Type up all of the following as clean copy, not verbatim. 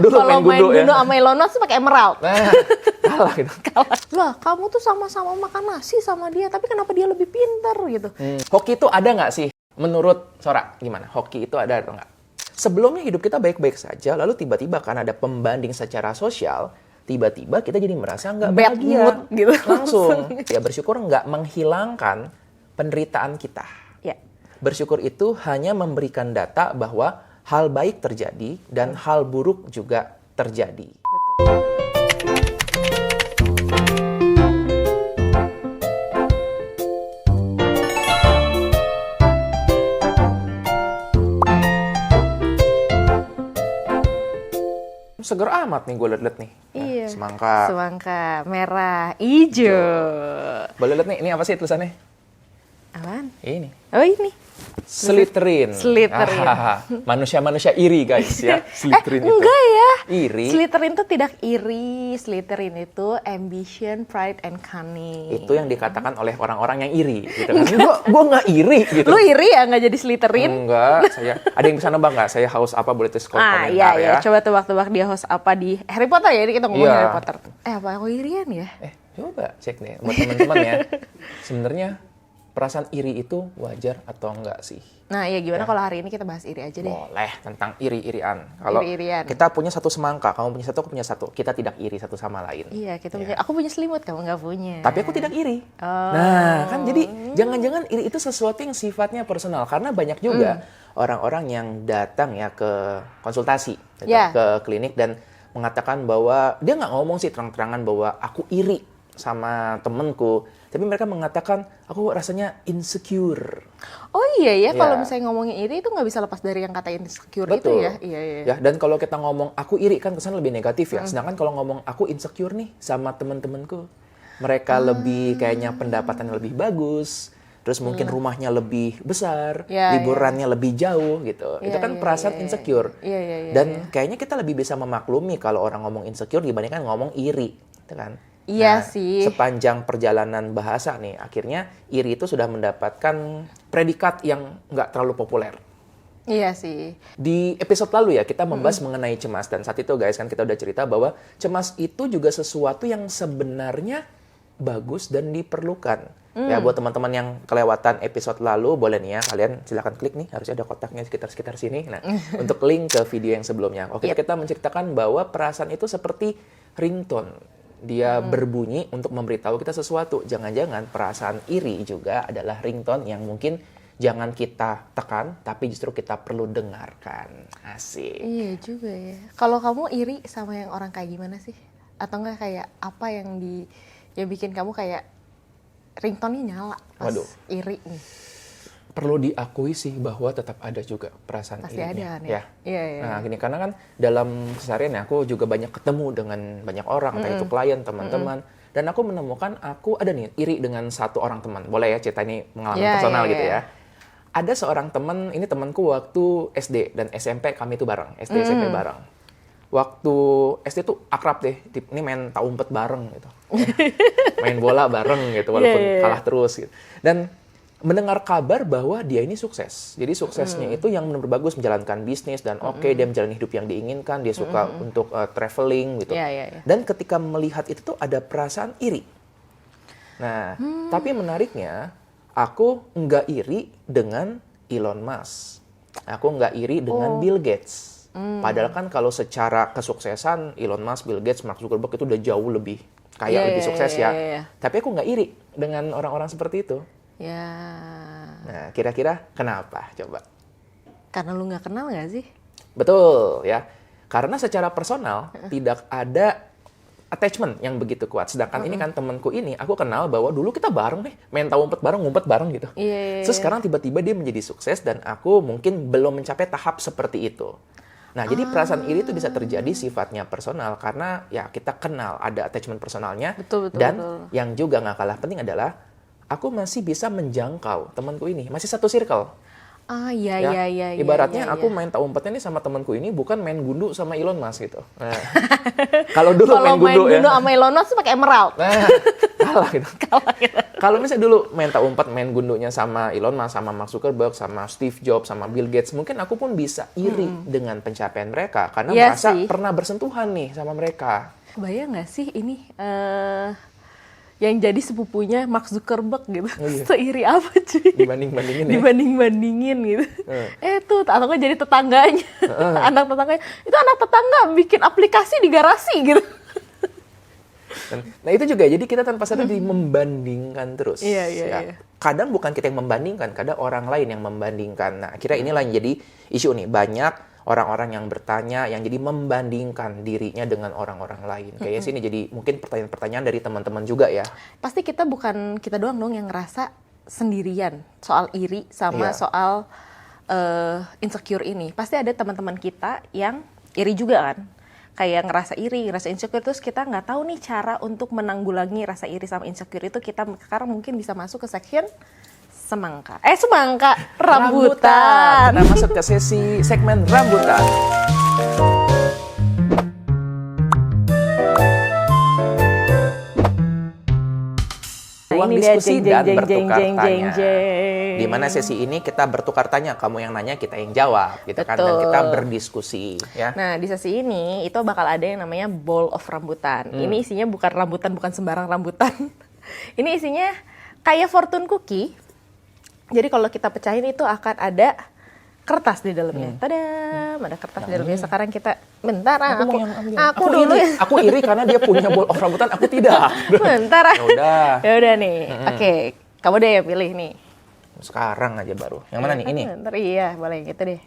Dulu Kalau main gundu ya. gundu sama Ilona tuh pakai emerald. Nah, kalah gitu. Lah, kamu tuh sama-sama makan nasi sama dia, tapi kenapa dia lebih pintar gitu? Hoki itu ada nggak sih? Menurut Sora, gimana? Hoki itu ada atau nggak? Sebelumnya hidup kita baik-baik saja, lalu tiba-tiba kan ada pembanding secara sosial, tiba-tiba kita jadi merasa nggak Bad bahagia. mood gitu. Langsung. Ya bersyukur nggak menghilangkan penderitaan kita. Ya. Bersyukur itu hanya memberikan data bahwa hal baik terjadi dan hal buruk juga terjadi. Seger amat nih gue liat-liat nih. Nah, Iya. semangka. Semangka merah, hijau. Boleh liat nih, ini apa sih tulisannya? Apaan? Ini. Oh ini. Slytherin. Slytherin. Manusia-manusia iri guys ya. Slytherin itu. Enggak ya. Iri. Slytherin itu tidak iri. Slytherin itu ambition, pride, and cunning. Itu yang dikatakan oleh orang-orang yang iri gitu kan. Gua nggak iri gitu. Lu iri ya nggak jadi Slytherin? Enggak, saya ada yang bisa nebak nggak? Saya haus apa boleh tulis komentar Iya, ya. Coba tebak-tebak dia host apa di Harry Potter ya. Ini kita ngomong Iya. Harry Potter. Apa aku irian ya? Coba cek deh buat teman-teman ya. Sebenarnya perasaan iri itu wajar atau enggak sih? Nah, iya gimana kalau hari ini kita bahas iri aja deh. Boleh, tentang iri-irian. Kalau Iri-irian. kita punya satu semangka, kamu punya satu, aku punya satu. Kita tidak iri satu sama lain. Iya, aku punya selimut, kamu nggak punya. Tapi aku tidak iri. Oh. Nah, kan jadi jangan-jangan iri itu sesuatu yang sifatnya personal. Karena banyak juga orang-orang yang datang ya ke konsultasi, gitu, Ya. ke klinik dan mengatakan bahwa, dia nggak ngomong sih terang-terangan bahwa aku iri sama temenku. Tapi mereka mengatakan, aku rasanya insecure. Oh iya ya, kalau Ya. misalnya ngomongin iri itu nggak bisa lepas dari yang kata insecure Betul. itu ya. Iya. Ya, dan kalau kita ngomong aku iri kan kesan lebih negatif ya. Sedangkan kalau ngomong aku insecure nih sama temen-temenku, mereka lebih kayaknya pendapatannya lebih bagus, terus mungkin rumahnya lebih besar, Ya, liburannya lebih jauh gitu. Itu kan perasaan insecure. Iya. Dan kayaknya kita lebih bisa memaklumi kalau orang ngomong insecure dibandingkan ngomong iri, gitu kan? Iya Nah, sih. sepanjang perjalanan bahasa nih, akhirnya iri itu sudah mendapatkan predikat yang nggak terlalu populer. Iya sih. Di episode lalu ya, kita membahas mengenai cemas. Dan saat itu guys, kan kita udah cerita bahwa cemas itu juga sesuatu yang sebenarnya bagus dan diperlukan. Ya, buat teman-teman yang kelewatan episode lalu, boleh nih ya, kalian silahkan klik nih, harusnya ada kotaknya sekitar-sekitar sini. Nah, untuk link ke video yang sebelumnya. Oke, kita menceritakan bahwa perasaan itu seperti ringtone. Dia berbunyi untuk memberitahu kita sesuatu. Jangan-jangan perasaan iri juga adalah ringtone yang mungkin jangan kita tekan, tapi justru kita perlu dengarkan. Asik. Iya juga ya. Kalau kamu iri sama yang orang kayak gimana sih? Atau enggak kayak apa yang bikin kamu kayak ringtone-nya nyala pas Waduh. iri nih? Perlu diakui sih bahwa tetap ada juga perasaan Pasti irinya. ada kan ya? Iya. Nah, gini, karena kan dalam keseharian ya, aku juga banyak ketemu dengan banyak orang, entah itu klien, teman-teman. Dan aku menemukan aku ada nih iri dengan satu orang teman. Boleh ya cerita ini pengalaman personal gitu ya. Ada seorang teman, ini temanku waktu SD dan SMP kami itu bareng, SD SMP bareng. Waktu SD tuh akrab deh, ini main tak umpet bareng gitu. Main bola bareng gitu, walaupun kalah terus gitu. Dan mendengar kabar bahwa dia ini sukses. Jadi suksesnya itu yang benar-benar bagus, menjalankan bisnis dan dia menjalani hidup yang diinginkan, dia suka untuk traveling gitu. Iya. Dan ketika melihat itu tuh ada perasaan iri. Nah, tapi menariknya, aku nggak iri dengan Elon Musk. Aku nggak iri dengan Bill Gates. Padahal kan kalau secara kesuksesan, Elon Musk, Bill Gates, Mark Zuckerberg itu udah jauh lebih kaya, lebih sukses ya. Tapi aku nggak iri dengan orang-orang seperti itu. Ya. Nah, kira-kira kenapa? Coba. Karena lu nggak kenal nggak sih? Betul, ya. Karena secara personal, tidak ada attachment yang begitu kuat. Sedangkan ini kan temanku ini, aku kenal bahwa dulu kita bareng nih, main tahu ngumpet bareng gitu. Iya. Terus sekarang tiba-tiba dia menjadi sukses dan aku mungkin belum mencapai tahap seperti itu. Nah, jadi perasaan iri itu bisa terjadi sifatnya personal karena ya kita kenal, ada attachment personalnya. Betul. Dan yang juga nggak kalah penting adalah aku masih bisa menjangkau temanku ini, masih satu circle. Iya, Ya, iya, iya. ibaratnya iya, aku iya. main tak umpetnya nih sama temanku ini bukan main gundu sama Elon Musk gitu. Nah, kalau dulu Kalau main gundu ya. sama Elon Musk tuh pakai emerald. Nah, kalah gitu. Kalau misalnya dulu main tak umpet, main gundunya sama Elon Musk, sama Mark Zuckerberg, sama Steve Jobs, sama Bill Gates, mungkin aku pun bisa iri dengan pencapaian mereka karena Iya merasa sih. pernah bersentuhan nih sama mereka. Kebayang nggak sih ini yang jadi sepupunya Mark Zuckerberg gitu? Oh, iya. Seiri apa cuy? Dibanding-bandingin ya. Dibanding-bandingin gitu. Tuh, atau nggak jadi tetangganya. Anak tetangganya. Itu anak tetangga bikin aplikasi di garasi gitu. Nah itu juga, jadi kita tanpa sadar membandingkan terus. Iya, ya. iya. Kadang bukan kita yang membandingkan, kadang orang lain yang membandingkan. Nah akhirnya inilah yang jadi isu nih. Banyak orang-orang yang bertanya, yang jadi membandingkan dirinya dengan orang-orang lain. Kayaknya sini jadi mungkin pertanyaan-pertanyaan dari teman-teman juga ya. Pasti kita bukan kita doang dong yang ngerasa sendirian soal iri sama Iya. soal insecure ini. Pasti ada teman-teman kita yang iri juga kan. Kayak ngerasa iri, ngerasa insecure, terus kita nggak tahu nih cara untuk menanggulangi rasa iri sama insecure itu. Kita sekarang mungkin bisa masuk ke section semangka. Rambutan. Kita masuk ke sesi segmen rambutan. Ruang ini dia, diskusi jeng, dan jeng, bertukar jeng, tanya. jeng, jeng. Di mana sesi ini kita bertukar tanya, kamu yang nanya, kita yang jawab, gitu kan, dan Betul. kita berdiskusi, ya. Nah, di sesi ini itu bakal ada yang namanya bowl of rambutan. Ini isinya bukan rambutan, bukan sembarang rambutan. Ini isinya kayak fortune cookie. Jadi kalau kita pecahin itu akan ada kertas di dalamnya. Tadam, ada kertas di dalamnya. Sekarang kita bentar, aku dulu iri, ya. aku iri karena dia punya bowl of rambutan, aku tidak. Bentar. Ya udah. Ya udah nih. Oke, kamu deh yang pilih nih. Sekarang aja baru. Yang mana nih? Ini? Bentar, iya, boleh gitu deh.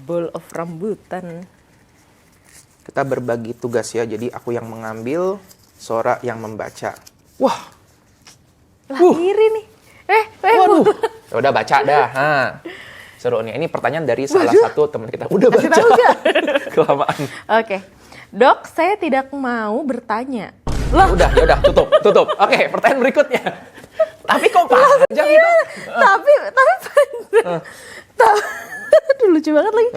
Bowl of rambutan. Kita berbagi tugas ya, jadi aku yang mengambil, Sora yang membaca. Wah, Lah, iri nih. waduh. Ya udah baca dah. Seru nih. Ini pertanyaan dari salah satu teman kita. Udah baca. tahu nggak? Kelamaan. Oke. Dok, saya tidak mau bertanya. Ya udah, tutup. Oke, pertanyaan berikutnya. Tapi kok panjang itu? Tapi panjang. Aduh, lucu banget lagi.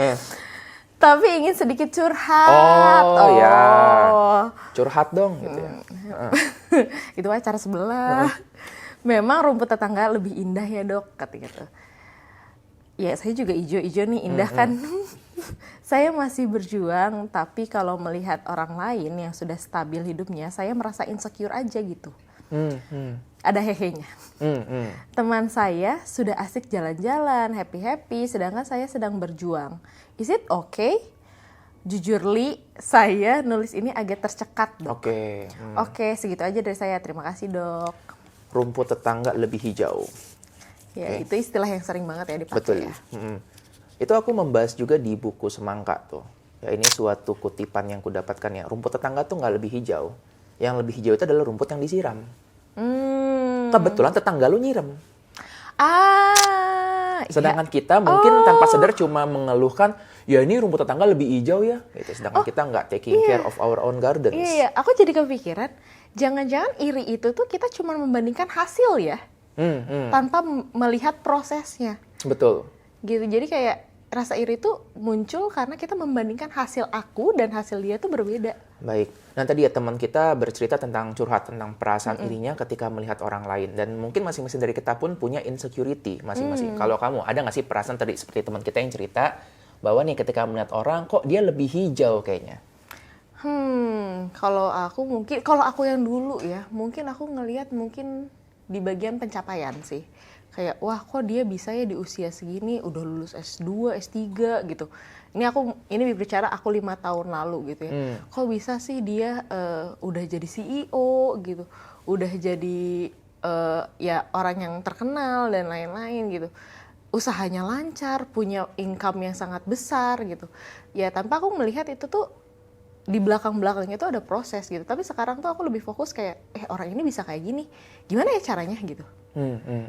Tapi ingin sedikit curhat. Oh, ya. Curhat dong gitu ya. Itu acara sebelah. Memang rumput tetangga lebih indah ya dok, katanya tuh. Ya saya juga ijo-ijo nih, indah kan. Saya masih berjuang, tapi kalau melihat orang lain yang sudah stabil hidupnya, saya merasa insecure aja gitu. Ada hehenya. Teman saya sudah asik jalan-jalan, happy-happy, sedangkan saya sedang berjuang. Is it okay? Jujur Li, saya nulis ini agak tercekat dok. Oke. Oke, segitu aja dari saya. Terima kasih dok. Rumput tetangga lebih hijau. Ya, itu istilah yang sering banget ya dipakai. Betul. Ya. Itu aku membahas juga di buku Semangka tuh. Ya ini suatu kutipan yang kudapatkan ya. Rumput tetangga tuh nggak lebih hijau. Yang lebih hijau itu adalah rumput yang disiram. Kebetulan tetangga lu nyiram. Sedangkan kita mungkin tanpa sadar cuma mengeluhkan, ya ini rumput tetangga lebih hijau ya. Gitu. Sedangkan kita nggak taking care of our own gardens. Iya, aku jadi kepikiran, jangan-jangan iri itu tuh kita cuma membandingkan hasil ya, tanpa melihat prosesnya. Betul. Gitu, jadi kayak rasa iri itu muncul karena kita membandingkan hasil aku dan hasil dia tuh berbeda. Baik. Nah tadi ya teman kita bercerita tentang curhat, tentang perasaan irinya ketika melihat orang lain. Dan mungkin masing-masing dari kita pun punya insecurity masing-masing. Kalau kamu, ada nggak sih perasaan tadi seperti teman kita yang cerita, bahwa nih ketika melihat orang, kok dia lebih hijau kayaknya? Kalau aku yang dulu ya, mungkin aku ngelihat mungkin di bagian pencapaian sih. Kayak, wah kok dia bisa ya di usia segini udah lulus S2, S3 gitu. Ini berbicara aku 5 tahun lalu gitu ya. Kok bisa sih dia udah jadi CEO gitu. Udah jadi ya orang yang terkenal dan lain-lain gitu. Usahanya lancar, punya income yang sangat besar gitu. Ya tanpa aku melihat itu tuh di belakang-belakangnya itu ada proses gitu. Tapi sekarang tuh aku lebih fokus kayak, orang ini bisa kayak gini. Gimana ya caranya gitu.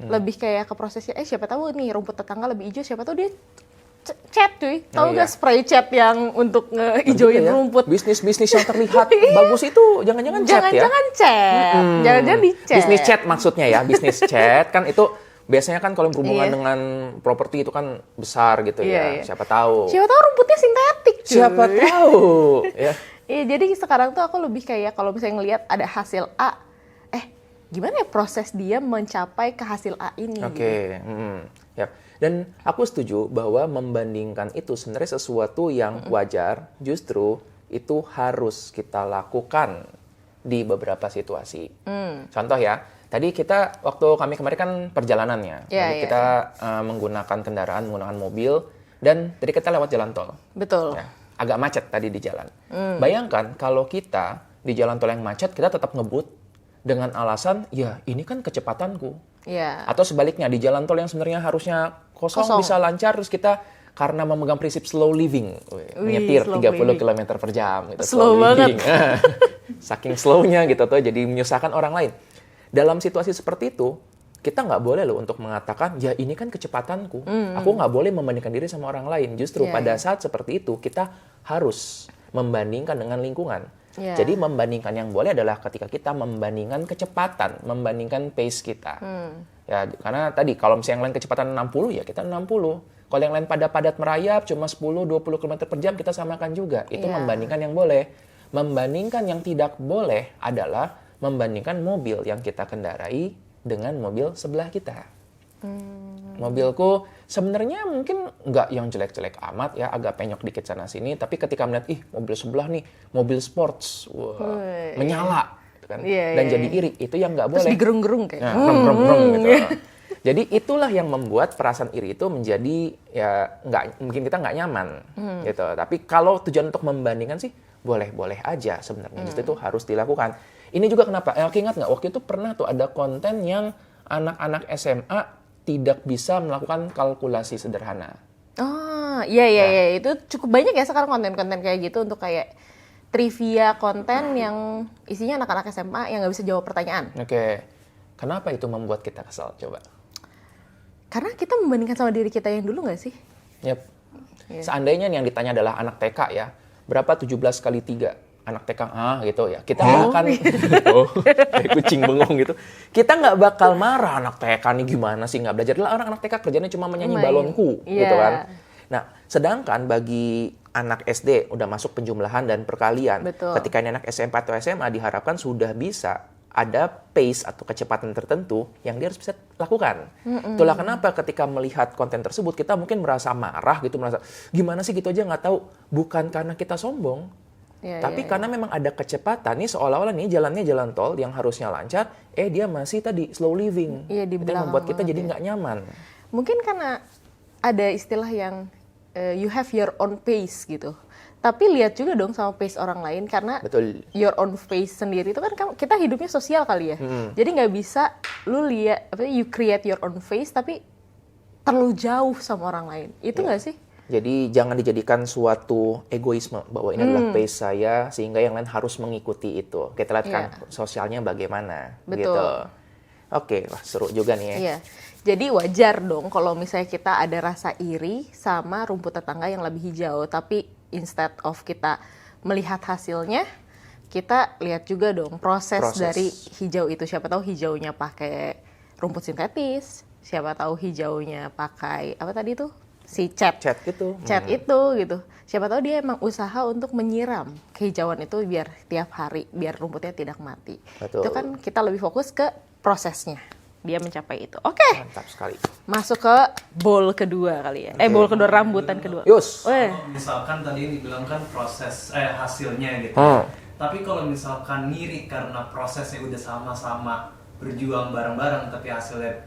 Lebih kayak ke prosesnya, siapa tahu nih rumput tetangga lebih hijau, siapa tahu dia cat cuy. Tahu nggak spray cat yang untuk ngehijauin rumput? Bisnis yang terlihat bagus itu jangan-jangan cat ya? Jangan-jangan cat. Jangan-jangan di cat. Bisnis cat maksudnya ya, bisnis cat kan itu Biasanya kan kalau berhubungan dengan properti itu kan besar gitu ya. Siapa tahu. Siapa tahu rumputnya sintetik. Cuy. Siapa tahu. Ya. Iya, jadi sekarang tuh aku lebih kayak kalau misalnya ngelihat ada hasil A, gimana ya proses dia mencapai ke hasil A ini? Oke. Ya. Dan aku setuju bahwa membandingkan itu sebenarnya sesuatu yang wajar, justru itu harus kita lakukan di beberapa situasi. Contoh ya, tadi waktu kami kemarin kan perjalanannya, kita menggunakan kendaraan, menggunakan mobil, dan tadi kita lewat jalan tol. Betul. Ya, agak macet tadi di jalan. Bayangkan kalau kita di jalan tol yang macet, kita tetap ngebut dengan alasan, ya ini kan kecepatanku. Atau sebaliknya, di jalan tol yang sebenarnya harusnya kosong, bisa lancar, terus kita karena memegang prinsip slow living, menyetir 30 km per jam. Gitu, slow banget. Saking slownya gitu tuh, jadi menyusahkan orang lain. Dalam situasi seperti itu, kita nggak boleh loh untuk mengatakan, ya ini kan kecepatanku. Aku nggak boleh membandingkan diri sama orang lain. Justru pada saat seperti itu, kita harus membandingkan dengan lingkungan. Jadi membandingkan yang boleh adalah ketika kita membandingkan kecepatan, membandingkan pace kita. Ya, karena tadi kalau misalnya yang lain kecepatan 60, ya kita 60. Kalau yang lain padat merayap cuma 10-20 km per jam, kita samakan juga. Itu membandingkan yang boleh. Membandingkan yang tidak boleh adalah membandingkan mobil yang kita kendarai dengan mobil sebelah kita. Mobilku sebenarnya mungkin nggak yang jelek-jelek amat ya, agak penyok dikit sana sini, tapi ketika melihat mobil sebelah nih, mobil sports, menyala kan, dan jadi iri, itu yang nggak boleh. Terus digerung-gerung kayak. Gitu. Jadi itulah yang membuat perasaan iri itu menjadi ya mungkin kita nggak nyaman gitu. Tapi kalau tujuan untuk membandingkan sih boleh-boleh aja sebenarnya. Justru itu harus dilakukan. Ini juga kenapa? Oke, ingat nggak waktu itu pernah tuh ada konten yang anak-anak SMA tidak bisa melakukan kalkulasi sederhana. Oh, iya. Itu cukup banyak ya sekarang konten-konten kayak gitu untuk kayak trivia konten yang isinya anak-anak SMA yang nggak bisa jawab pertanyaan. Oke. Kenapa itu membuat kita kesal? Coba. Karena kita membandingkan sama diri kita yang dulu nggak sih? Yep. Seandainya yang ditanya adalah anak TK ya, berapa 17 kali 3? Anak TK gitu ya. Kita nggak akan kayak kucing bengong gitu. Kita nggak bakal marah anak TK nih gimana sih nggak belajar. Orang anak TK kerjanya cuma menyanyi balonku gitu kan. Nah, sedangkan bagi anak SD udah masuk penjumlahan dan perkalian. Betul. Ketika ini anak SMP atau SMA diharapkan sudah bisa ada pace atau kecepatan tertentu yang dia harus bisa lakukan. Itulah kenapa ketika melihat konten tersebut kita mungkin merasa marah gitu, merasa gimana sih gitu aja nggak tahu. Bukan karena kita sombong. Tapi karena memang ada kecepatan nih seolah-olah nih jalannya jalan tol yang harusnya lancar, dia masih tadi slow living. Itu yang membuat kita jadi nggak nyaman. Mungkin karena ada istilah yang you have your own pace gitu. Tapi lihat juga dong sama pace orang lain karena your own pace sendiri itu kan kita hidupnya sosial kali ya. Jadi nggak bisa lu lihat you create your own pace tapi terlalu jauh sama orang lain. Itu nggak sih? Jadi jangan dijadikan suatu egoisme bahwa ini adalah pace saya sehingga yang lain harus mengikuti itu. Kita lihat kan sosialnya bagaimana. Betul. Gitu. Oke, wah seru juga nih ya. Iya. Jadi wajar dong kalau misalnya kita ada rasa iri sama rumput tetangga yang lebih hijau. Tapi instead of kita melihat hasilnya, kita lihat juga dong proses dari hijau itu. Siapa tahu hijaunya pakai rumput sintetis, siapa tahu hijaunya pakai apa tadi tuh? Si cat itu gitu. Siapa tahu dia emang usaha untuk menyiram kehijauan itu biar tiap hari biar rumputnya tidak mati. Betul. Itu kan kita lebih fokus ke prosesnya dia mencapai itu. Oke. Mantap sekali. Masuk ke bowl kedua kali ya. Bowl kedua, rambutan kedua. Yus. Misalkan tadi dibilang kan proses hasilnya gitu. Tapi kalau misalkan ngiri karena prosesnya udah sama-sama berjuang bareng-bareng tapi hasilnya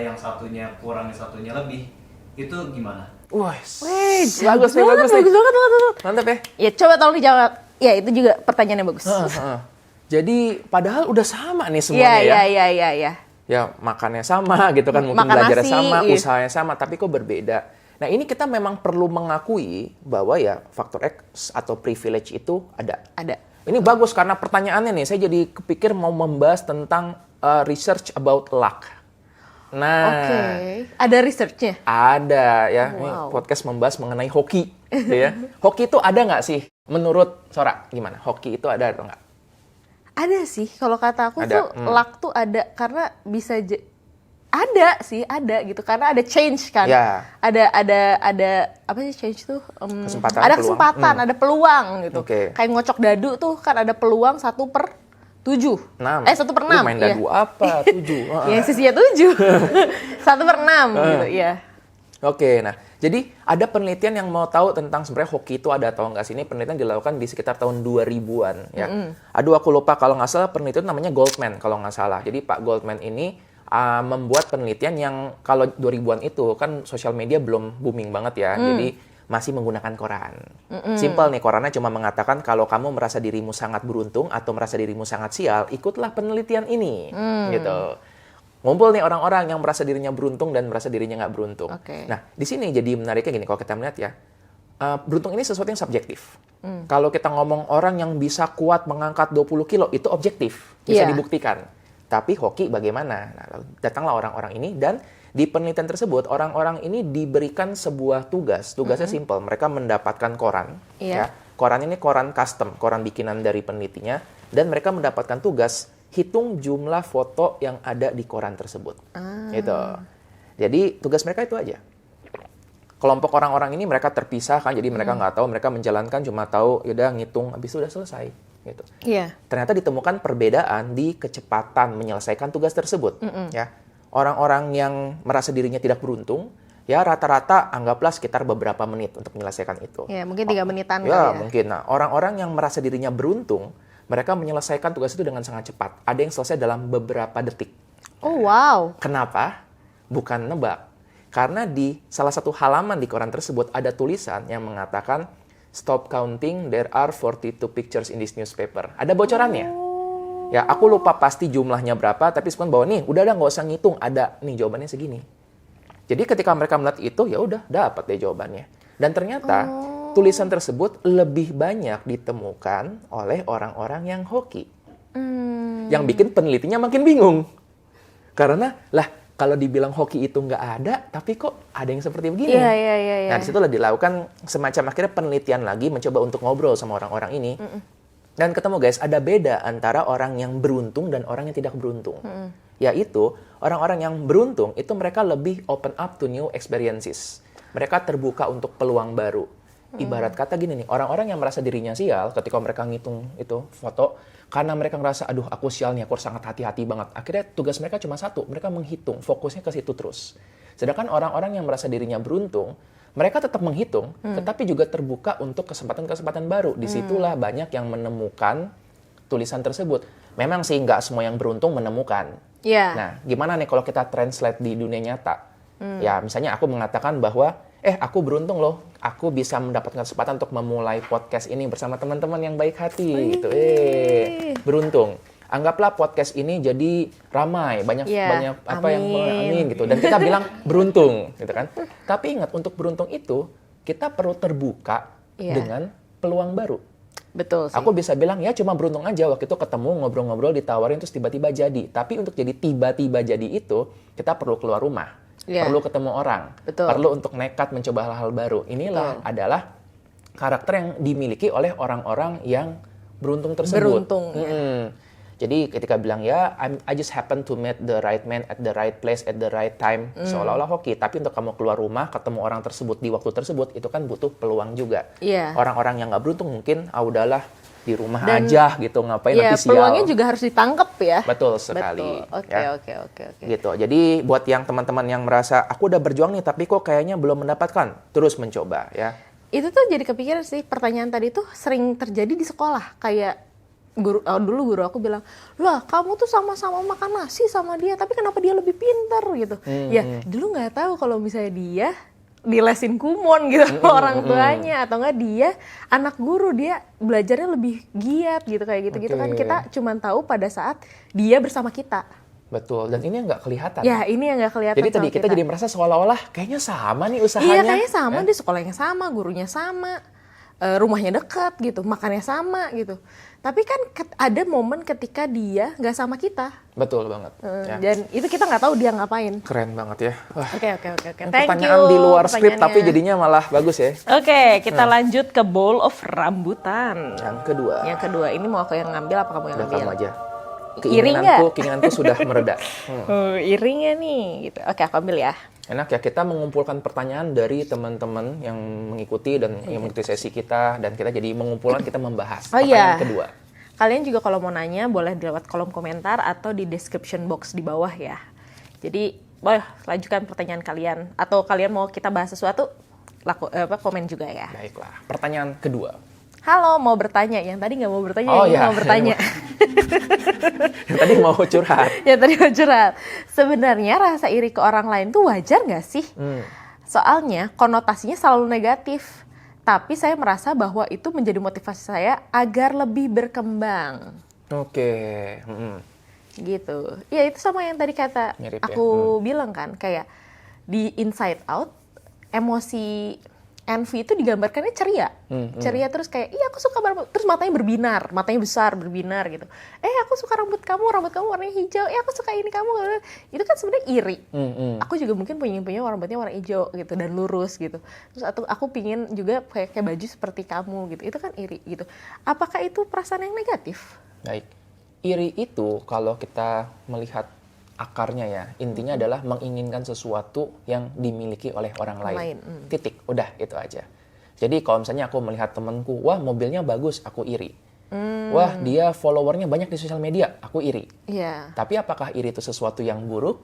yang satunya kurang, yang satunya lebih, itu gimana? Bagus banget. Mantap ya. Ya coba tolong dijawab. Ya itu juga pertanyaan yang bagus. Jadi padahal udah sama nih semuanya Iya. Ya makannya sama gitu kan, mungkin belajarnya sama, usahanya sama, tapi kok berbeda. Nah ini kita memang perlu mengakui bahwa ya faktor X atau privilege itu ada. Ini bagus karena pertanyaannya nih, saya jadi kepikir mau membahas tentang research about luck. Nah, ada researchnya? Ada ya, ini podcast membahas mengenai hoki. Gitu ya. Hoki itu ada nggak sih? Menurut Sora, gimana? Hoki itu ada atau nggak? Ada sih, kalau kata aku tuh luck tuh ada karena bisa ada sih, ada gitu, karena ada change kan. Ya. Ada apa sih change tuh? Kesempatan, ada peluang. kesempatan, ada peluang gitu. Oke. Kayak ngocok dadu tuh kan ada peluang 1/7. 6. 1/6. Lu main dadu apa? 7. Yang sisinya 7. 1/6 gitu, ya. Oke, nah jadi ada penelitian yang mau tahu tentang sebenarnya hoki itu ada atau enggak sih. Ini penelitian dilakukan di sekitar tahun 2000-an ya. Aduh aku lupa, kalau nggak salah penelitian namanya Goldman kalau nggak salah. Jadi Pak Goldman ini membuat penelitian yang kalau 2000-an itu kan sosial media belum booming banget ya. Jadi masih menggunakan koran. Simple nih, korannya cuma mengatakan kalau kamu merasa dirimu sangat beruntung atau merasa dirimu sangat sial, ikutlah penelitian ini gitu. Ngumpul nih orang-orang yang merasa dirinya beruntung dan merasa dirinya nggak beruntung. Oke. Nah, di sini jadi menariknya gini, kalau kita melihat ya, beruntung ini sesuatu yang subjektif. Kalau kita ngomong orang yang bisa kuat mengangkat 20 kilo, itu objektif, bisa dibuktikan. Tapi hoki bagaimana? Nah, datanglah orang-orang ini dan di penelitian tersebut, orang-orang ini diberikan sebuah tugas. Tugasnya simple, mereka mendapatkan koran. Ya. Koran ini koran custom, koran bikinan dari penelitinya. Dan mereka mendapatkan tugas, hitung jumlah foto yang ada di koran tersebut. Gitu. Jadi tugas mereka itu aja. Kelompok orang-orang ini mereka terpisah kan, jadi mereka nggak tahu, mereka menjalankan cuma tahu, yaudah ngitung, habis itu udah selesai. Gitu. Ternyata ditemukan perbedaan di kecepatan menyelesaikan tugas tersebut. Ya. Orang-orang yang merasa dirinya tidak beruntung, ya rata-rata anggaplah sekitar beberapa menit untuk menyelesaikan itu. Ya, mungkin 3 menitan ya. Mungkin. Nah, orang-orang yang merasa dirinya beruntung, mereka menyelesaikan tugas itu dengan sangat cepat. Ada yang selesai dalam beberapa detik. Oh, wow. Kenapa? Bukan nebak. Karena di salah satu halaman di koran tersebut ada tulisan yang mengatakan, "Stop counting, there are 42 pictures in this newspaper." Ada bocorannya. Ya, aku lupa pasti jumlahnya berapa, tapi sekarang bahwa nih, udah nggak usah ngitung, ada nih jawabannya segini. Jadi ketika mereka melihat itu, ya udah dapat deh jawabannya. Dan ternyata tulisan tersebut lebih banyak ditemukan oleh orang-orang yang hoki. Yang bikin penelitinya makin bingung. Karena lah, kalau dibilang hoki itu nggak ada, tapi kok ada yang seperti begini. Iya. Nah, disitulah dilakukan semacam akhirnya penelitian lagi, mencoba untuk ngobrol sama orang-orang ini. Dan ketemu guys, ada beda antara orang yang beruntung dan orang yang tidak beruntung. Yaitu, orang-orang yang beruntung itu mereka lebih open up to new experiences. Mereka terbuka untuk peluang baru. Ibarat kata gini nih, orang-orang yang merasa dirinya sial ketika mereka ngitung itu foto, karena mereka ngerasa, aduh aku sial nih, aku harus sangat hati-hati banget. Akhirnya tugas mereka cuma satu, mereka menghitung, fokusnya ke situ terus. Sedangkan orang-orang yang merasa dirinya beruntung, mereka tetap menghitung, tetapi juga terbuka untuk kesempatan-kesempatan baru. Disitulah banyak yang menemukan tulisan tersebut. Memang sih nggak semua yang beruntung menemukan. Nah, gimana nih kalau kita translate di dunia nyata? Ya, misalnya aku mengatakan bahwa, aku beruntung loh, aku bisa mendapatkan kesempatan untuk memulai podcast ini bersama teman-teman yang baik hati. Gitu. Beruntung. Anggaplah podcast ini jadi ramai, banyak apa yang amin gitu. Dan kita bilang beruntung, gitu kan. Tapi ingat, untuk beruntung itu kita perlu terbuka dengan peluang baru. Betul sih. Aku bisa bilang ya cuma beruntung aja waktu itu ketemu, ngobrol-ngobrol, ditawarin terus tiba-tiba jadi. Tapi untuk jadi tiba-tiba jadi itu, kita perlu keluar rumah. Perlu ketemu orang. Perlu untuk nekat mencoba hal-hal baru. Inilah adalah karakter yang dimiliki oleh orang-orang yang beruntung tersebut. Jadi ketika bilang ya, I just happen to meet the right man at the right place at the right time, seolah-olah hoki. Tapi untuk kamu keluar rumah, ketemu orang tersebut di waktu tersebut, itu kan butuh peluang juga. Orang-orang yang nggak beruntung mungkin, udahlah di rumah aja gitu, ngapain nanti sial. Peluangnya juga harus ditangkap ya. Betul sekali. Oke. Gitu. Jadi buat yang teman-teman yang merasa, aku udah berjuang nih, tapi kok kayaknya belum mendapatkan, terus mencoba ya. Itu tuh jadi kepikiran sih, pertanyaan tadi tuh sering terjadi di sekolah. Kayak dulu guru aku bilang, lah kamu tuh sama-sama makan nasi sama dia, tapi kenapa dia lebih pintar gitu. Ya dulu nggak tahu kalau misalnya dia dilesin kumon gitu orang tuanya, atau enggak dia anak guru, dia belajarnya lebih giat gitu, kayak gitu-gitu kan. Kita cuma tahu pada saat dia bersama kita. Betul, dan ini yang nggak kelihatan. Ya, ini yang nggak kelihatan. Jadi tadi kita jadi merasa seolah-olah kayaknya sama nih usahanya. Iya, kayaknya sama, di sekolahnya sama, gurunya sama, rumahnya dekat gitu, makannya sama gitu. Tapi kan ada momen ketika dia nggak sama kita. Betul banget. Dan itu kita nggak tahu dia ngapain. Keren banget ya. Oke. Pertanyaan di luar skrip tapi jadinya malah bagus ya. Oke, kita lanjut ke bowl of rambutan. Yang kedua. Ini mau aku yang ngambil apa kamu yang ngambil? Kamu aja. Iri nggak? Keinginanku sudah mereda. Iri nggak nih? Gitu. Oke, aku ambil ya. Enak ya, kita mengumpulkan pertanyaan dari teman-teman yang mengikuti dan yang mengikuti sesi kita, dan kita jadi mengumpulkan, kita membahas pertanyaan kedua. Kalian juga kalau mau nanya boleh lewat kolom komentar atau di description box di bawah ya. Jadi boleh lanjutkan pertanyaan kalian, atau kalian mau kita bahas sesuatu, komen juga ya. Baiklah, pertanyaan kedua. Halo, mau bertanya. Yang tadi nggak mau bertanya, mau bertanya. Yang tadi mau curhat. Yang tadi mau curhat. Sebenarnya rasa iri ke orang lain tuh wajar nggak sih? Soalnya konotasinya selalu negatif. Tapi saya merasa bahwa itu menjadi motivasi saya agar lebih berkembang. Oke. Gitu. Ya itu sama yang tadi kata mirip, aku bilang kan. Kayak di Inside Out, emosi envy itu digambarkannya ceria. Ceria terus kayak, iya aku suka terus matanya berbinar, matanya besar berbinar gitu. Aku suka rambut kamu warnanya hijau. Aku suka ini kamu. Itu kan sebenarnya iri. Aku juga mungkin punya rambutnya warna hijau gitu dan lurus gitu. Terus aku pingin juga kayak baju seperti kamu gitu. Itu kan iri gitu. Apakah itu perasaan yang negatif? Baik. Iri itu kalau kita melihat akarnya ya, intinya adalah menginginkan sesuatu yang dimiliki oleh orang lain. Titik, udah itu aja. Jadi kalau misalnya aku melihat temanku, wah mobilnya bagus, aku iri. Wah dia followernya banyak di sosial media, aku iri. Tapi apakah iri itu sesuatu yang buruk?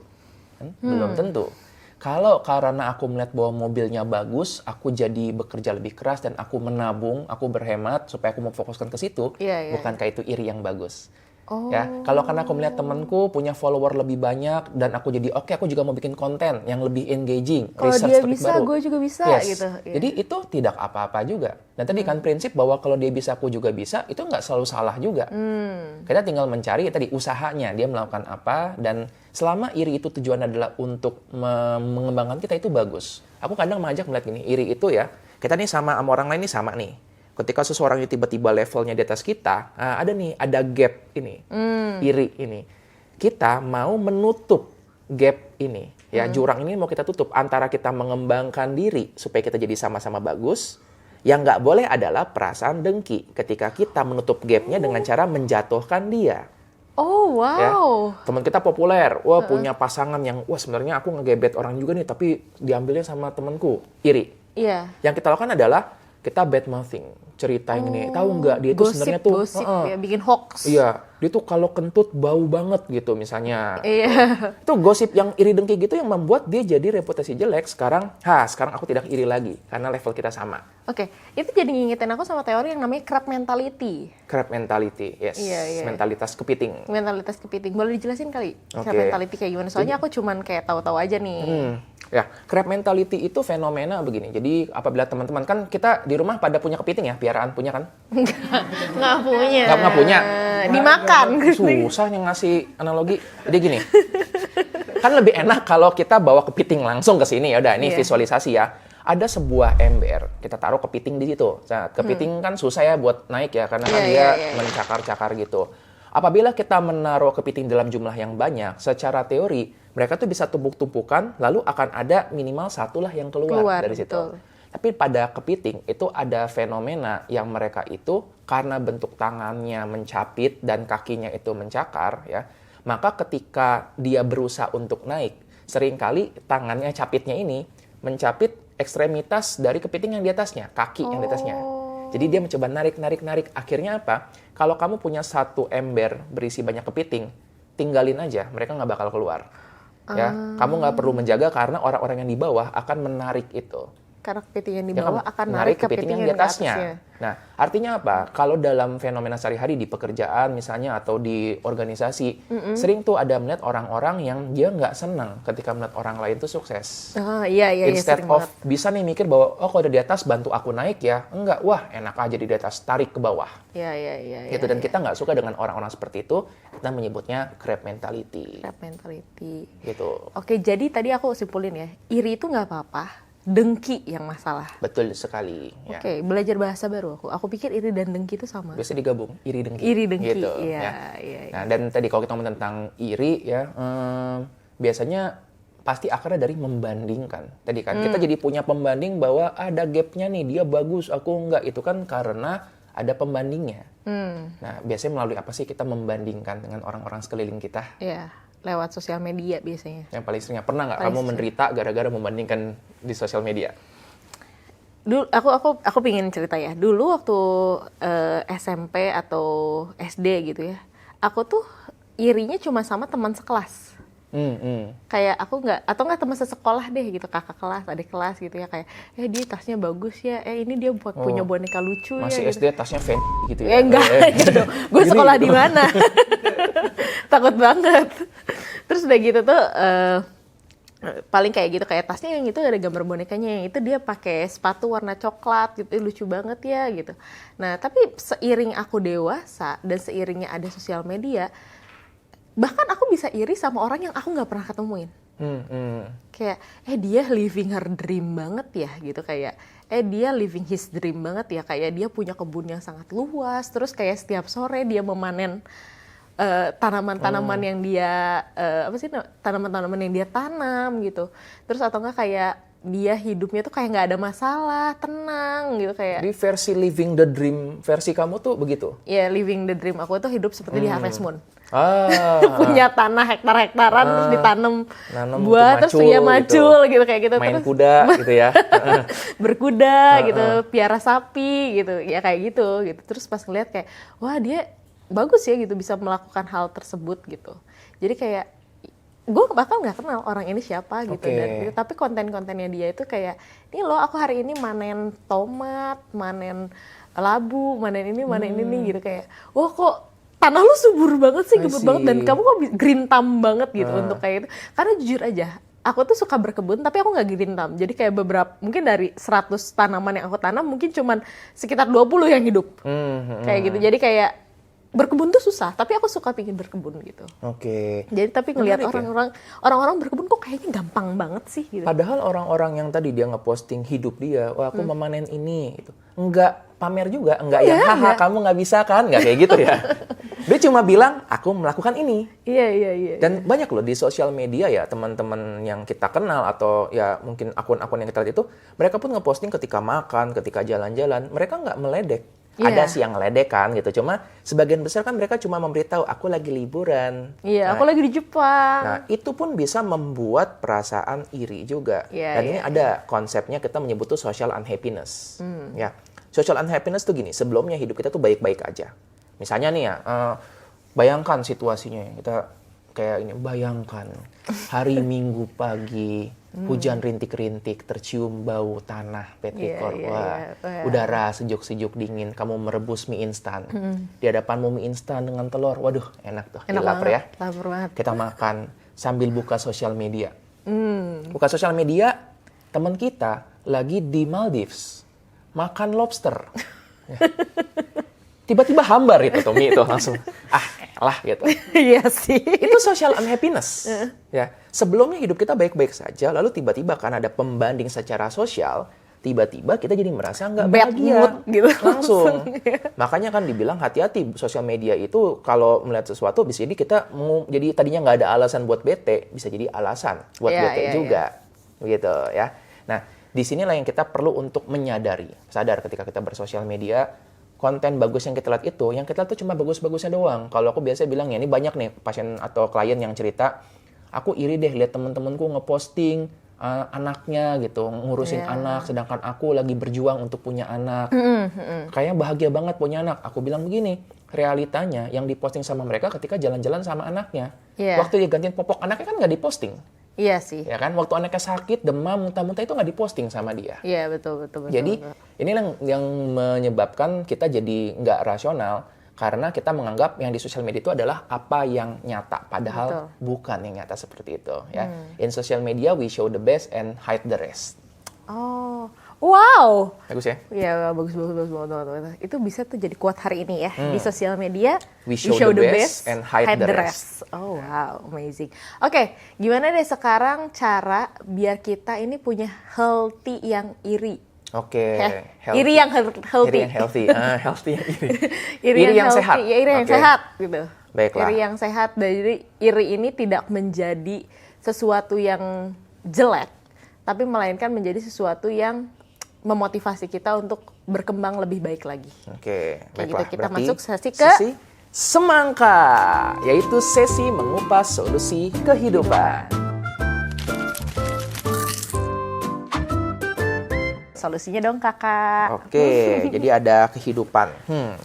Belum tentu. Kalau karena aku melihat bahwa mobilnya bagus, aku jadi bekerja lebih keras dan aku menabung, aku berhemat supaya aku memfokuskan ke situ, bukankah itu iri yang bagus? Ya, kalau karena aku melihat temanku punya follower lebih banyak dan aku jadi aku juga mau bikin konten yang lebih engaging, kalau dia bisa, gue juga bisa gitu. Jadi itu tidak apa-apa juga. Dan tadi kan prinsip bahwa kalau dia bisa, aku juga bisa, itu nggak selalu salah juga. Kita tinggal mencari tadi usahanya, dia melakukan apa, dan selama iri itu tujuan adalah untuk mengembangkan kita, itu bagus. Aku kadang mengajak melihat gini, iri itu ya, kita nih sama orang lain nih sama nih. Ketika seseorang itu tiba-tiba levelnya di atas kita, ada gap ini, iri ini. Kita mau menutup gap ini, ya jurang ini mau kita tutup antara kita mengembangkan diri supaya kita jadi sama-sama bagus. Yang nggak boleh adalah perasaan dengki ketika kita menutup gapnya dengan cara menjatuhkan dia. Oh wow. Ya, teman kita populer, punya pasangan yang sebenarnya aku ngegebet orang juga nih, tapi diambilnya sama temanku, iri. Yang kita lakukan adalah kita bad mouthing, cerita yang ini, tahu nggak dia itu sebenarnya tuh gosip ya, bikin hoax. Iya, dia tuh kalau kentut bau banget gitu misalnya. Itu gosip yang iri dengki gitu yang membuat dia jadi reputasi jelek. Sekarang aku tidak iri lagi karena level kita sama. Oke, itu jadi ngingetin aku sama teori yang namanya crab mentality. Crab mentality, yes. Mentalitas kepiting. Mentalitas kepiting. Boleh dijelasin kali crab mentality kayak gimana? Soalnya aku cuman kayak tahu-tahu aja nih. Ya, crab mentality itu fenomena begini. Jadi apabila teman-teman, kan kita di rumah pada punya kepiting ya, piaraan punya kan? Nggak punya. Nggak punya. Dimakan. Susah yang ngasih analogi. Jadi gini, kan lebih enak kalau kita bawa kepiting langsung ke sini. Ya udah, ini visualisasi ya. Ada sebuah ember, kita taruh kepiting di situ. Nah, kepiting kan susah ya buat naik ya, karena kan dia mencakar-cakar gitu. Apabila kita menaruh kepiting dalam jumlah yang banyak, secara teori mereka tuh bisa tumpuk-tumpukan, lalu akan ada minimal satu lah yang keluar dari situ. Betul. Tapi pada kepiting itu ada fenomena yang mereka itu karena bentuk tangannya mencapit dan kakinya itu mencakar ya, maka ketika dia berusaha untuk naik, seringkali tangannya capitnya ini mencapit ekstremitas dari kepiting yang di atasnya, kaki yang di atasnya. Jadi dia mencoba narik. Akhirnya apa? Kalau kamu punya satu ember berisi banyak kepiting, tinggalin aja, mereka nggak bakal keluar. Ya, kamu nggak perlu menjaga karena orang-orang yang di bawah akan menarik itu. Karena kepiting yang di bawah akan narik kepiting yang di atasnya. Nah, artinya apa? Kalau dalam fenomena sehari-hari di pekerjaan misalnya atau di organisasi, sering tuh ada melihat orang-orang yang dia nggak senang ketika melihat orang lain tuh sukses. Instead of bisa nih mikir bahwa kalau udah di atas bantu aku naik ya, enggak, wah enak aja di atas, tarik ke bawah. Gitu, dan kita nggak suka dengan orang-orang seperti itu, kita menyebutnya crab mentality. Crab mentality. Gitu. Oke, jadi tadi aku simpulin ya, iri itu nggak apa-apa. Dengki yang masalah. Betul sekali. Oke, belajar bahasa baru aku. Aku pikir iri dan dengki itu sama. Biasa digabung, iri dengki. Iri dengki, gitu, iya. Nah, dan tadi kalau kita ngomong tentang iri ya, biasanya pasti akarnya dari membandingkan. Tadi kan kita jadi punya pembanding bahwa ada gapnya nih, dia bagus, aku enggak. Itu kan karena ada pembandingnya. Nah, biasanya melalui apa sih kita membandingkan dengan orang-orang sekeliling kita? Iya, lewat sosial media biasanya. Yang paling seringnya, pernah nggak Paling kamu sering. menderita gara-gara membandingkan di sosial media? Dulu aku pingin cerita ya. Dulu waktu SMP atau SD gitu ya, aku tuh irinya cuma sama teman sekelas. Kayak aku nggak teman sesekolah deh gitu, kakak kelas, adik kelas gitu ya, kayak dia tasnya bagus ya, ini dia punya boneka lucu Masih ya. SD Gitu. tasnya Fendi gitu ya? Enggak dong. Gue Gini. sekolah di mana? Takut banget. Terus udah gitu tuh paling kayak gitu, kayak tasnya yang itu ada gambar bonekanya, yang itu dia pakai sepatu warna coklat gitu, lucu banget ya gitu. Nah, tapi seiring aku dewasa dan seiringnya ada sosial media, bahkan aku bisa iri sama orang yang aku nggak pernah ketemuin. Kayak dia living her dream banget ya gitu, kayak dia living his dream banget ya, kayak dia punya kebun yang sangat luas, terus kayak setiap sore dia memanen tanaman-tanaman yang dia tanaman-tanaman yang dia tanam gitu. Terus atau enggak kayak dia hidupnya tuh kayak nggak ada masalah, tenang gitu kayak. Jadi versi living the dream versi kamu tuh begitu? Ya, living the dream aku tuh hidup seperti di Harvest Moon. Punya Punya tanah hektar-hektaran terus ditanam nanam buah, terus dia macul gitu kayak gitu. Main terus kuda gitu ya. berkuda gitu, piara sapi gitu, ya kayak gitu. Terus pas ngeliat kayak, wah dia bagus ya gitu bisa melakukan hal tersebut gitu. Jadi kayak gue bahkan nggak kenal orang ini siapa gitu, dan tapi konten-kontennya dia itu kayak, ini loh aku hari ini manen tomat, manen labu, manen ini gitu, kayak wah kok tanah lu subur banget sih, gebut banget, dan kamu kok green thumb banget gitu untuk kayak itu. Karena jujur aja aku tuh suka berkebun tapi aku nggak green thumb. Jadi kayak beberapa, mungkin dari 100 tanaman yang aku tanam mungkin cuman sekitar 20 yang hidup. Kayak gitu. Jadi kayak berkebun tuh susah, tapi aku suka pingin berkebun gitu. Jadi tapi ngelihat orang-orang berkebun kok kayaknya gampang banget sih gitu. Padahal orang-orang yang tadi dia ngeposting hidup dia, wah aku memanen ini gitu. Enggak pamer juga, enggak yang haha kamu nggak bisa kan, nggak kayak gitu ya. Dia cuma bilang aku melakukan ini. Iya. Dan banyak loh di sosial media ya, teman-teman yang kita kenal atau ya mungkin akun-akun yang kita lihat itu, mereka pun ngeposting ketika makan, ketika jalan-jalan, mereka nggak meledek. Ada sih yang ngeledek kan gitu, cuma sebagian besar kan mereka cuma memberitahu aku lagi liburan. Iya, aku lagi di Jepang. Nah, itu pun bisa membuat perasaan iri juga. Dan ini ada konsepnya, kita menyebut tuh social unhappiness. Ya, social unhappiness tuh gini, sebelumnya hidup kita tuh baik-baik aja. Misalnya nih ya, bayangkan situasinya, kita kayak ini, bayangkan hari Minggu pagi, hujan rintik-rintik, tercium bau tanah petrikor, udara sejuk-sejuk dingin, kamu merebus mie instan, di hadapanmu mie instan dengan telur, waduh enak tuh, lapar ya, lapar banget. kita makan sambil buka sosial media, buka sosial media, teman kita lagi di Maldives, makan lobster, tiba-tiba hambar itu tuh mie itu langsung, elah gitu. Iya sih. Itu social unhappiness. Ya, sebelumnya hidup kita baik-baik saja, lalu tiba-tiba kan ada pembanding secara sosial, tiba-tiba kita jadi merasa nggak bahagia mood, gitu. langsung. Makanya kan dibilang hati-hati sosial media itu kalau melihat sesuatu bisa jadi kita jadi tadinya nggak ada alasan buat bete, bisa jadi alasan buat bete juga, gitu ya. Nah, disinilah yang kita perlu untuk menyadari, sadar ketika kita bersosial media. Konten bagus yang kita lihat itu, yang kita lihat tuh cuma bagus-bagusnya doang. Kalau aku biasa bilang ya, ini banyak nih pasien atau klien yang cerita, aku iri deh lihat temen-temenku ngeposting anaknya gitu, ngurusin anak, sedangkan aku lagi berjuang untuk punya anak. Kayaknya bahagia banget punya anak. Aku bilang begini, realitanya yang diposting sama mereka ketika jalan-jalan sama anaknya. Waktu dia gantiin popok anaknya kan nggak diposting. Iya sih. Ya kan, waktu anaknya sakit, demam, muntah-muntah itu nggak diposting sama dia. Iya, betul. Jadi ini yang menyebabkan kita jadi nggak rasional karena kita menganggap yang di sosial media itu adalah apa yang nyata, padahal bukan yang nyata seperti itu. Ya, in social media we show the best and hide the rest. Oh, wow. Bagus ya? Iya, bagus. Itu bisa tuh jadi quote hari ini ya. Di sosial media, we show the best and hide the rest. Oh, wow, amazing. Oke, gimana deh sekarang cara biar kita ini punya healthy yang iri? Oke, iri yang healthy. Iri yang healthy. Healthy yang iri. Iri yang healthy, sehat. Ya, iri yang sehat gitu. Baiklah. Iri yang sehat, dari iri ini tidak menjadi sesuatu yang jelek, tapi melainkan menjadi sesuatu yang memotivasi kita untuk berkembang lebih baik lagi. Oke, Kayak baiklah. gitu, kita Berarti masuk sesi sesi semangka, yaitu sesi mengupas solusi kehidupan. Solusinya dong kakak. Oke, jadi ada kehidupan.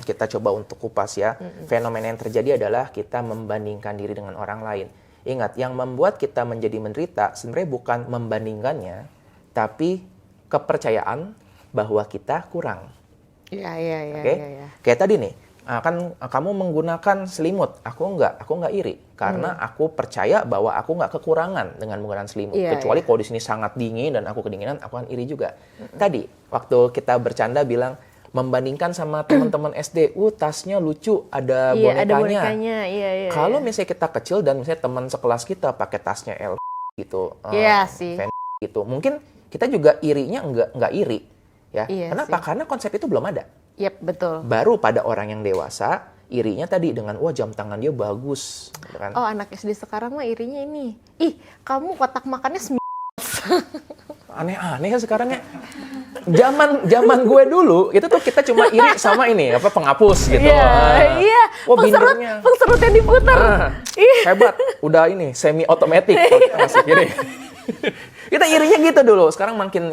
Kita coba untuk kupas ya. Fenomena yang terjadi adalah kita membandingkan diri dengan orang lain. Ingat, yang membuat kita menjadi menderita sebenarnya bukan membandingkannya, tapi kepercayaan bahwa kita kurang. Iya. Oke? Kayak tadi nih, kan kamu menggunakan selimut, aku nggak iri karena aku percaya bahwa aku nggak kekurangan dengan menggunakan selimut. Kecuali kalau di sini sangat dingin dan aku kedinginan, aku akan iri juga. Tadi waktu kita bercanda bilang membandingkan sama teman-teman SD, tasnya lucu, ada bonekanya. Ada bonekanya. Iya. Kalau misalnya kita kecil dan misalnya teman sekelas kita pakai tasnya L gitu, sih. gitu, mungkin kita juga irinya nggak iri, ya. Iya Kenapa? sih. Karena konsep itu belum ada. Yap, betul. Baru pada orang yang dewasa, irinya tadi dengan, jam tangan dia bagus. Gitu kan. Oh, anak SD sekarang mah irinya ini. Ih, kamu kotak makannya Aneh-aneh ya sekarang ya. Zaman gue dulu, itu tuh kita cuma iri sama ini, penghapus gitu. Iya. Wah, bindernya. Pengserut yang diputar. Hebat. Udah ini, semi otomatis. Masih kiri. Kita irinya gitu dulu. Sekarang makin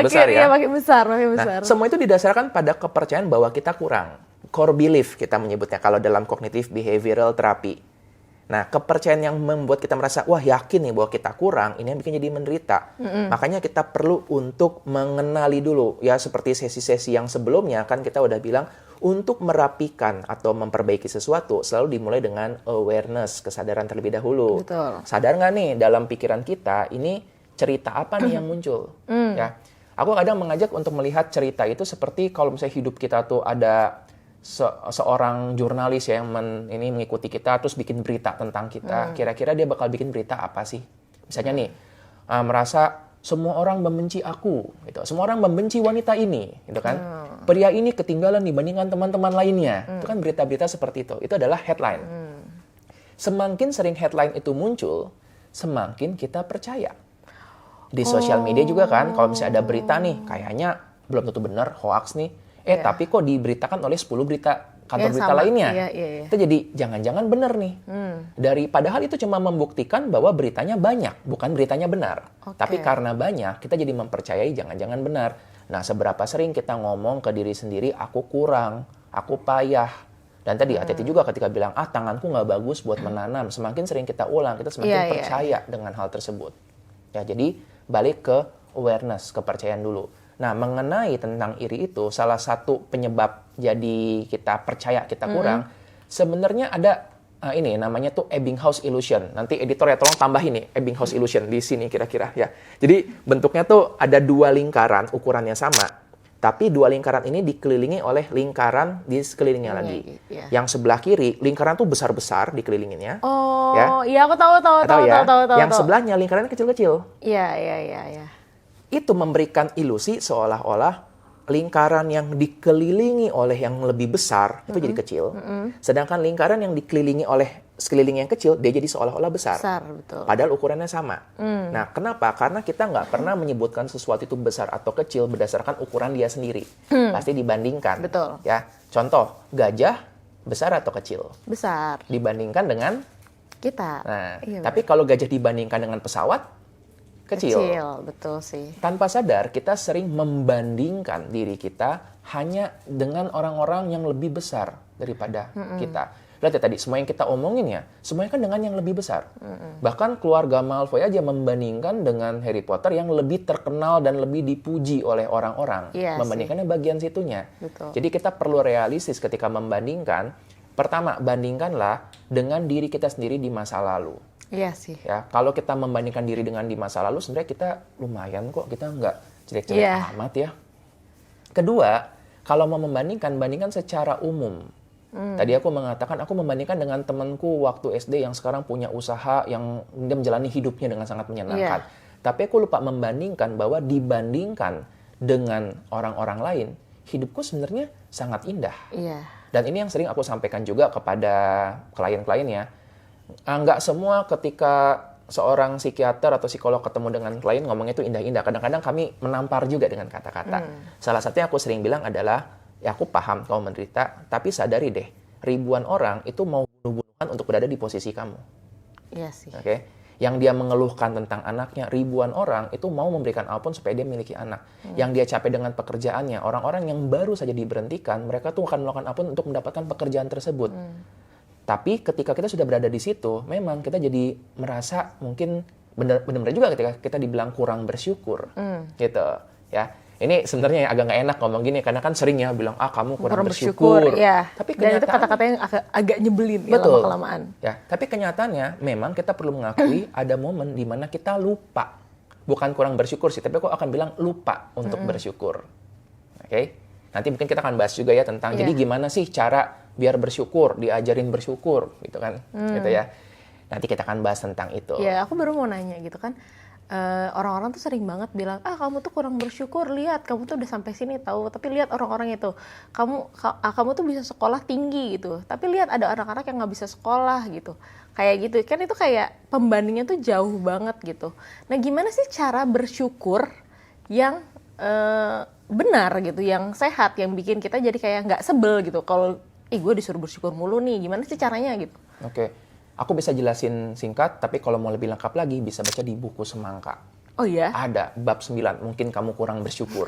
besar ya. Iya, makin besar. Nah, semua itu didasarkan pada kepercayaan bahwa kita kurang. Core belief kita menyebutnya kalau dalam cognitive behavioral therapy. Nah, kepercayaan yang membuat kita merasa, yakin nih bahwa kita kurang, ini yang bikin jadi menderita. Makanya kita perlu untuk mengenali dulu. Ya, seperti sesi-sesi yang sebelumnya, kan kita udah bilang, untuk merapikan atau memperbaiki sesuatu, selalu dimulai dengan awareness, kesadaran terlebih dahulu. Betul. Sadar nggak nih, dalam pikiran kita, ini cerita apa nih yang muncul? Ya, aku kadang mengajak untuk melihat cerita itu seperti kalau misalnya hidup kita tuh ada seorang jurnalis ya yang mengikuti kita terus bikin berita tentang kita. Kira-kira dia bakal bikin berita apa sih? Misalnya nih, merasa semua orang membenci aku, gitu. Semua orang membenci wanita ini, gitu kan? Pria ini ketinggalan dibandingkan teman-teman lainnya. Itu kan berita-berita seperti itu. Itu adalah headline. Semakin sering headline itu muncul, semakin kita percaya. Di sosial media juga kan, kalau misalnya ada berita nih, kayaknya belum tentu benar, hoax nih. Tapi kok diberitakan oleh 10 kantor berita lainnya. Iya. Itu jadi jangan-jangan benar nih. Padahal itu cuma membuktikan bahwa beritanya banyak, bukan beritanya benar. Tapi karena banyak, kita jadi mempercayai jangan-jangan benar. Nah, seberapa sering kita ngomong ke diri sendiri, aku kurang, aku payah. Dan tadi Hati-Hati juga ketika bilang, tanganku nggak bagus buat menanam. Semakin sering kita ulang, kita semakin percaya dengan hal tersebut. Ya, jadi balik ke awareness, kepercayaan dulu. Nah, mengenai tentang iri itu, salah satu penyebab jadi kita percaya kita kurang, sebenarnya ada ini namanya tuh Ebbinghaus illusion. Nanti editor ya tolong tambah ini Ebbinghaus illusion di sini kira-kira ya. Jadi bentuknya tuh ada 2 lingkaran, ukurannya sama, tapi 2 lingkaran ini dikelilingi oleh lingkaran di sekelilingnya lagi. Yang sebelah kiri, lingkaran tuh besar-besar dikelilinginnya. Iya aku tahu. Yang sebelahnya lingkarannya kecil-kecil. Iya. Itu memberikan ilusi seolah-olah lingkaran yang dikelilingi oleh yang lebih besar itu jadi kecil. Sedangkan lingkaran yang dikelilingi oleh sekeliling yang kecil, dia jadi seolah-olah besar. Betul. Padahal ukurannya sama. Nah, kenapa? Karena kita nggak pernah menyebutkan sesuatu itu besar atau kecil berdasarkan ukuran dia sendiri. Pasti dibandingkan. Betul. Ya, contoh, gajah besar atau kecil? Besar. Dibandingkan dengan kita. Nah, tapi kalau gajah dibandingkan dengan pesawat, kecil, betul sih. Tanpa sadar, kita sering membandingkan diri kita hanya dengan orang-orang yang lebih besar daripada kita. Lihat ya tadi, semua yang kita omongin ya, semuanya kan dengan yang lebih besar. Bahkan keluarga Malfoy aja membandingkan dengan Harry Potter yang lebih terkenal dan lebih dipuji oleh orang-orang. Membandingkannya bagian situnya. Betul. Jadi kita perlu realistis ketika membandingkan. Pertama, bandingkanlah dengan diri kita sendiri di masa lalu. Iya sih. Ya, kalau kita membandingkan diri dengan di masa lalu, sebenarnya kita lumayan kok, kita nggak jelek-jelek amat ya. Kedua, kalau mau bandingkan secara umum. Tadi aku mengatakan, aku membandingkan dengan temanku waktu SD yang sekarang punya usaha yang dia menjalani hidupnya dengan sangat menyenangkan. Tapi aku lupa membandingkan bahwa dibandingkan dengan orang-orang lain, hidupku sebenarnya sangat indah. Dan ini yang sering aku sampaikan juga kepada klien-klien ya. Nggak semua ketika seorang psikiater atau psikolog ketemu dengan klien ngomongnya itu indah-indah. Kadang-kadang kami menampar juga dengan kata-kata. Salah satunya aku sering bilang adalah, ya aku paham kamu menderita, tapi sadari deh, ribuan orang itu mau bunuh-bunuhan untuk berada di posisi kamu. Iya sih. Oke? Yang dia mengeluhkan tentang anaknya, ribuan orang itu mau memberikan apapun supaya dia memiliki anak. Yang dia capek dengan pekerjaannya, orang-orang yang baru saja diberhentikan, mereka tuh akan melakukan apapun untuk mendapatkan pekerjaan tersebut. Tapi ketika kita sudah berada di situ, memang kita jadi merasa mungkin benar-benar juga ketika kita dibilang kurang bersyukur, gitu. Ya, ini sebenarnya agak nggak enak ngomong gini karena kan sering ya bilang kamu kurang bersyukur. Ya. Tapi dan itu kata-kata yang agak nyebelin ya lama-kelamaan. Ya, tapi kenyataannya memang kita perlu mengakui ada momen di mana kita lupa. Bukan kurang bersyukur sih, tapi aku akan bilang lupa untuk bersyukur. Oke? Nanti mungkin kita akan bahas juga ya tentang jadi gimana sih cara biar bersyukur, diajarin bersyukur gitu kan. Gitu ya. Nanti kita akan bahas tentang itu. Ya, aku baru mau nanya gitu kan. Orang-orang tuh sering banget bilang, kamu tuh kurang bersyukur, lihat kamu tuh udah sampai sini tahu, tapi lihat orang-orang itu, kamu tuh bisa sekolah tinggi gitu, tapi lihat ada anak-anak yang nggak bisa sekolah gitu, kayak gitu kan, itu kayak pembandingnya tuh jauh banget gitu. Nah, gimana sih cara bersyukur yang benar gitu, yang sehat, yang bikin kita jadi kayak nggak sebel gitu, kalau gue disuruh bersyukur mulu nih, gimana sih caranya gitu? Oke. Aku bisa jelasin singkat, tapi kalau mau lebih lengkap lagi bisa baca di buku Semangka. Oh ya? Ada bab 9, mungkin kamu kurang bersyukur.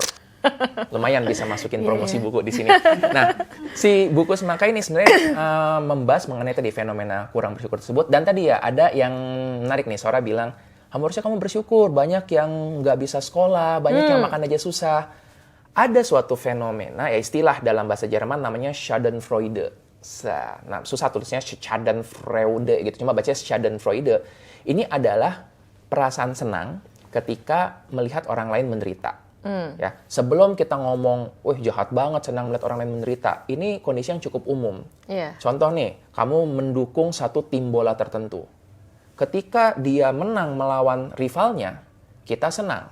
Lumayan bisa masukin promosi buku di sini. Nah, si buku Semangka ini sebenarnya membahas mengenai tadi fenomena kurang bersyukur tersebut. Dan tadi ya ada yang menarik nih, Sora bilang, harusnya kamu bersyukur, banyak yang nggak bisa sekolah, banyak yang makan aja susah. Ada suatu fenomena, ya istilah dalam bahasa Jerman namanya Schadenfreude. Nah, susah tulisnya Schadenfreude gitu, cuma bacanya Schadenfreude. Ini adalah perasaan senang ketika melihat orang lain menderita. Ya, sebelum kita ngomong, wih jahat banget senang melihat orang lain menderita, ini kondisi yang cukup umum. Contoh nih, kamu mendukung satu tim bola tertentu. Ketika dia menang melawan rivalnya, kita senang.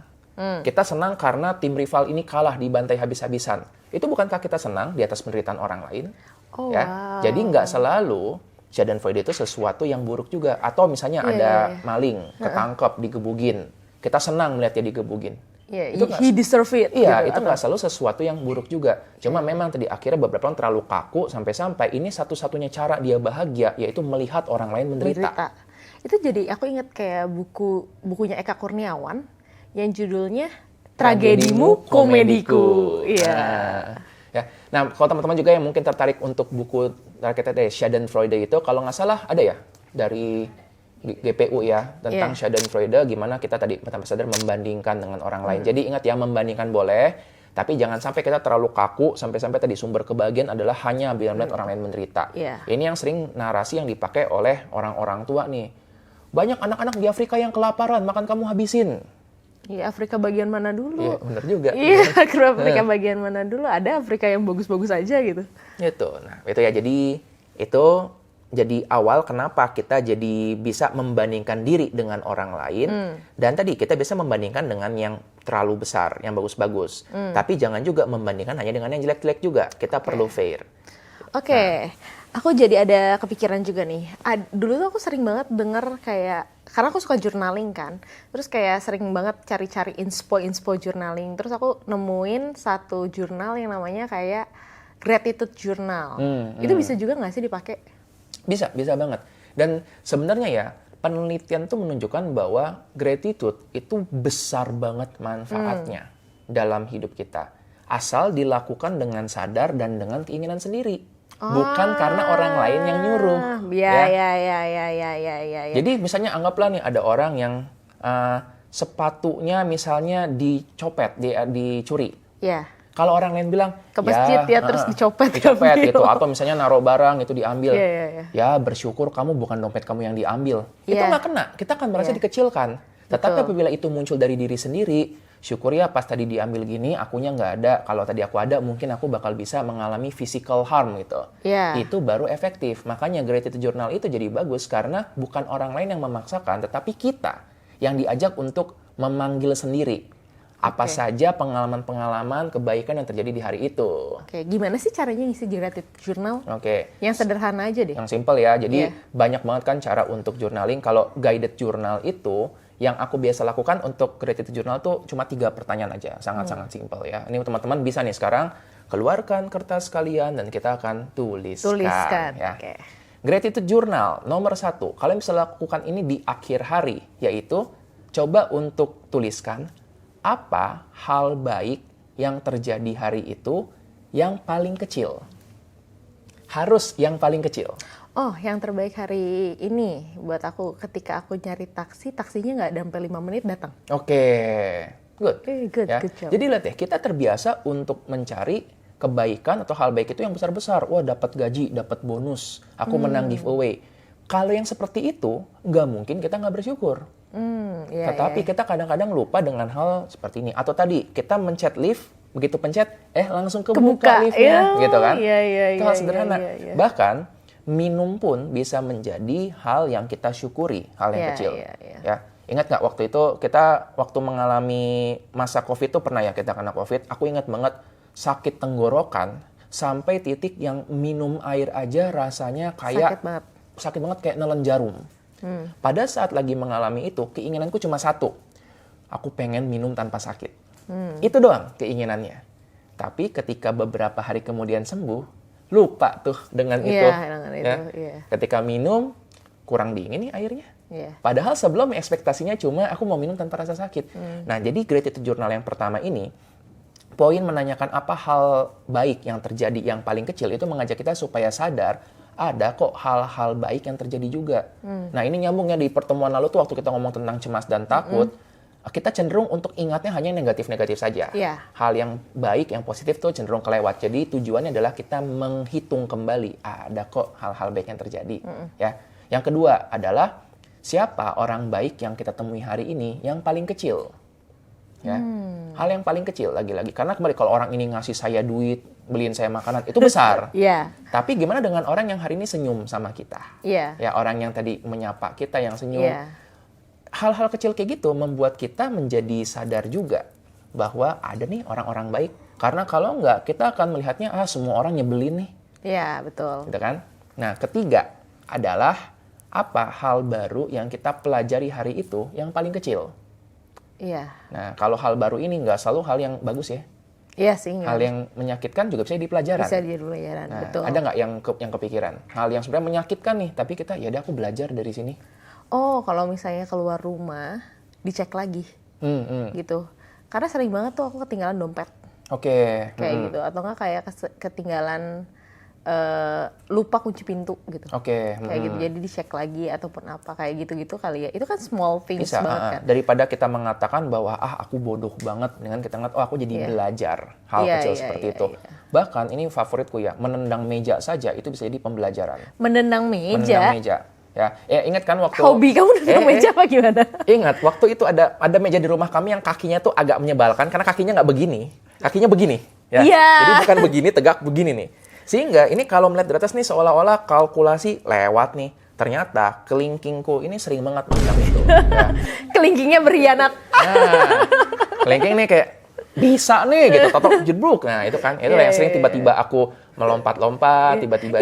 Kita senang karena tim rival ini kalah dibantai habis-habisan. Itu bukankah kita senang di atas penderitaan orang lain? Oh, ya, wow. Jadi nggak selalu Schadenfreude itu sesuatu yang buruk juga. Atau misalnya ada maling, ketangkep, digebugin. Kita senang melihat dia digebugin. Itu he deserve it. Iya, gitu, itu nggak selalu sesuatu yang buruk juga. Cuma memang tadi akhirnya beberapa orang terlalu kaku sampai-sampai ini satu-satunya cara dia bahagia, yaitu melihat orang lain menderita. Itu jadi aku ingat kayak bukunya Eka Kurniawan yang judulnya Tragedimu Komediku. Iya. Nah, kalau teman-teman juga yang mungkin tertarik untuk buku kita dari Schadenfreude itu, kalau nggak salah ada ya dari GPU ya tentang Schadenfreude, gimana kita tadi tanpa sadar membandingkan dengan orang lain. Jadi ingat ya, membandingkan boleh, tapi jangan sampai kita terlalu kaku sampai-sampai tadi sumber kebahagiaan adalah hanya biar melihat orang lain menderita. Ini yang sering narasi yang dipakai oleh orang-orang tua nih. Banyak anak-anak di Afrika yang kelaparan, makan kamu habisin. Iya, Afrika bagian mana dulu? Iya, benar juga. Iya, Afrika bagian mana dulu? Ada Afrika yang bagus-bagus aja gitu. Itu. Nah, itu ya. Jadi itu jadi awal kenapa kita jadi bisa membandingkan diri dengan orang lain. Dan tadi kita bisa membandingkan dengan yang terlalu besar, yang bagus-bagus. Tapi jangan juga membandingkan hanya dengan yang jelek-jelek juga. Kita perlu fair. Oke. Aku jadi ada kepikiran juga nih. Dulu tuh aku sering banget denger kayak, karena aku suka journaling kan, terus kayak sering banget cari-cari inspo journaling. Terus aku nemuin satu jurnal yang namanya kayak gratitude journal. Itu bisa juga nggak sih dipakai? Bisa banget. Dan sebenarnya ya, penelitian tuh menunjukkan bahwa gratitude itu besar banget manfaatnya dalam hidup kita. Asal dilakukan dengan sadar dan dengan keinginan sendiri. Bukan karena orang lain yang nyuruh. Ya. Jadi misalnya anggaplah nih ada orang yang sepatunya misalnya dicopet, dicuri. Iya. Kalau orang lain bilang ke masjid terus dicopet gitu, atau misalnya naruh barang itu diambil. Iya. Ya bersyukur kamu bukan dompet kamu yang diambil. Itu nggak kena. Kita akan merasa dikecilkan. Tetapi apabila itu muncul dari diri sendiri, syukur ya pas tadi diambil gini, akunya nggak ada. Kalau tadi aku ada, mungkin aku bakal bisa mengalami physical harm gitu. Itu baru efektif. Makanya gratitude journal itu jadi bagus karena bukan orang lain yang memaksakan, tetapi kita yang diajak untuk memanggil sendiri. Apa saja pengalaman-pengalaman kebaikan yang terjadi di hari itu. Oke, gimana sih caranya ngisi gratitude journal? Oke. Yang sederhana aja deh. Yang simple ya. Jadi banyak banget kan cara untuk journaling. Kalau guided journal itu, yang aku biasa lakukan untuk gratitude journal tuh cuma 3 pertanyaan aja. Sangat-sangat simple ya. Ini teman-teman bisa nih sekarang keluarkan kertas kalian dan kita akan tuliskan. Ya. Oke. Gratitude journal nomor 1. Kalian bisa lakukan ini di akhir hari. Yaitu coba untuk tuliskan apa hal baik yang terjadi hari itu yang paling kecil. Harus yang paling kecil. Oh, yang terbaik hari ini buat aku ketika aku nyari taksi, taksinya nggak sampai 5 menit datang. Oke, good. Good Ya. job. Jadi lihat ya, kita terbiasa untuk mencari kebaikan atau hal baik itu yang besar-besar. Wah, dapat gaji, dapat bonus, aku menang giveaway. Kalau yang seperti itu, nggak mungkin kita nggak bersyukur. Tetapi kita kadang-kadang lupa dengan hal seperti ini. Atau tadi, kita mencet lift, begitu pencet, langsung kebuka liftnya, gitu kan? Itu hal sederhana. Bahkan, minum pun bisa menjadi hal yang kita syukuri, hal yang kecil. Ya. Ingat nggak waktu itu, kita waktu mengalami masa COVID itu pernah ya kita kena COVID, aku ingat banget sakit tenggorokan, sampai titik yang minum air aja rasanya kayak sakit banget kayak nelen jarum. Pada saat lagi mengalami itu, keinginanku cuma satu. Aku pengen minum tanpa sakit. Itu doang keinginannya. Tapi ketika beberapa hari kemudian sembuh, lupa tuh dengan itu. Ketika minum, kurang dingin nih airnya. Padahal sebelum ekspektasinya cuma aku mau minum tanpa rasa sakit. Nah, jadi gratitude journal yang pertama ini, poin menanyakan apa hal baik yang terjadi yang paling kecil itu mengajak kita supaya sadar ada kok hal-hal baik yang terjadi juga. Nah, ini nyambungnya di pertemuan lalu tuh waktu kita ngomong tentang cemas dan takut, kita cenderung untuk ingatnya hanya yang negatif-negatif saja. Hal yang baik, yang positif tuh cenderung kelewat. Jadi tujuannya adalah kita menghitung kembali, ada kok hal-hal baik yang terjadi. Ya. Yang kedua adalah siapa orang baik yang kita temui hari ini yang paling kecil. Ya. Hal yang paling kecil lagi-lagi. Karena kembali kalau orang ini ngasih saya duit, beliin saya makanan, itu besar. Tapi gimana dengan orang yang hari ini senyum sama kita? Ya, orang yang tadi menyapa kita yang senyum. Hal-hal kecil kayak gitu membuat kita menjadi sadar juga bahwa ada nih orang-orang baik. Karena kalau enggak, kita akan melihatnya, semua orang nyebelin nih. Iya, betul. Gitu kan? Nah, ketiga adalah apa hal baru yang kita pelajari hari itu yang paling kecil. Nah, kalau hal baru ini nggak selalu hal yang bagus ya. Iya sih. Hal yang menyakitkan juga bisa di pelajaran. Bisa di pelajaran, nah, betul. Ada nggak yang kepikiran? Hal yang sebenarnya menyakitkan nih, tapi kita, ya udah aku belajar dari sini. Oh, kalau misalnya keluar rumah, dicek lagi. Gitu. Karena sering banget tuh aku ketinggalan dompet. Kayak gitu. Atau nggak kayak ketinggalan lupa kunci pintu gitu. Kayak gitu. Jadi dicek lagi ataupun apa kayak gitu-gitu kali ya. Itu kan small things bisa, banget kan. Daripada kita mengatakan bahwa aku bodoh banget, dengan kita ngeliat aku jadi belajar hal kecil seperti itu. Bahkan ini favoritku ya, menendang meja saja itu bisa jadi pembelajaran. Menendang meja. Ya, ingat kan waktu hobi kamu menendang meja apa gimana? Ingat waktu itu ada meja di rumah kami yang kakinya tuh agak menyebalkan karena kakinya nggak begini. Kakinya begini ya. Jadi bukan begini, tegak begini nih. Sehingga ini kalau melihat di atas nih seolah-olah kalkulasi lewat nih. Ternyata kelingkingku ini sering banget macam itu. Ya. Kelingkingnya berkhianat. Nah, kelingking nih kayak bisa nih gitu, totok jedbruk. Nah itu kan, itu yang sering tiba-tiba aku melompat-lompat, tiba-tiba.